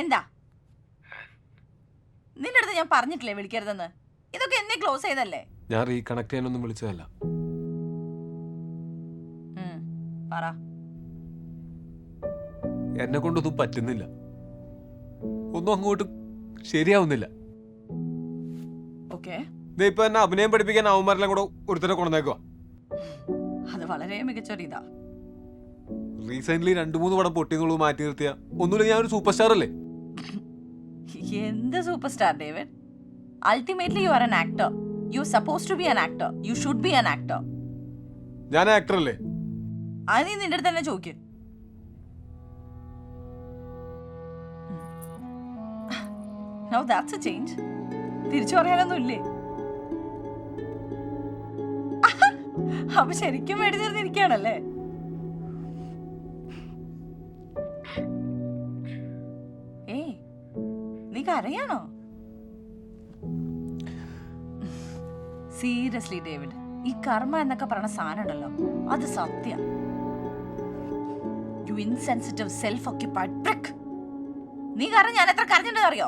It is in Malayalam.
എന്താ നിന്റെ അടുത്ത് ഞാൻ പറഞ്ഞിട്ടില്ലേ വിളിക്കരുതെന്ന്? ഇതൊക്കെ എന്നേ ക്ലോസ് ചെയ്തല്ലേ? ഞാൻ റീകണക്ട് ചെയ്യാനൊന്നും വിളിച്ചതല്ല. പറ. എന്നെ കൊണ്ടൊന്നും പറ്റുന്നില്ല, ഒന്നും അങ്ങോട്ട് ശരിയാവുന്നില്ല. ഓക്കേ, ഇപ്പൊ എന്നെ അഭിനയം പഠിപ്പിക്കാൻ അവന്മാരെല്ലാം കൂടെ ഒരുത്തരെ കൊണ്ടുവന്നേക്കുവാ. അത് വളരെ മികച്ചൊരു ഇതാ. റീസെന്റ് 2-3 പടം പൊട്ടിന്നുള്ളത് മാറ്റി നിർത്തിയ ഒന്നുമില്ല, ഞാൻ ഒരു സൂപ്പർ സ്റ്റാർ അല്ലേ? എന്ത് super star David? Ultimately you are an actor. You suppose to be an actor. You should be an actor. ഞാൻ ആക്ടർ അല്ലേ? അത് നീ നിന്റെ അടുത്ത് തന്നെ ചോദിക്ക്. Now that's a change. തിരിച്ചു പറയാനൊന്നും ഇല്ലേ? അപ്പൊ ശരിക്കും വേണ്ടി തീർന്നിരിക്കുകയാണല്ലേ? നീ കരയാണോ? സീരിയസ്ലി ഡേവിഡ്, ഈ കർമ്മ എന്നൊക്കെ പറഞ്ഞ സാധനം ഉണ്ടല്ലോ, അത് സത്യം. You insensitive self occupied prick. നീ കാരണം ഞാൻ എത്ര കരഞ്ഞിട്ടുണ്ടെന്ന് അറിയോ?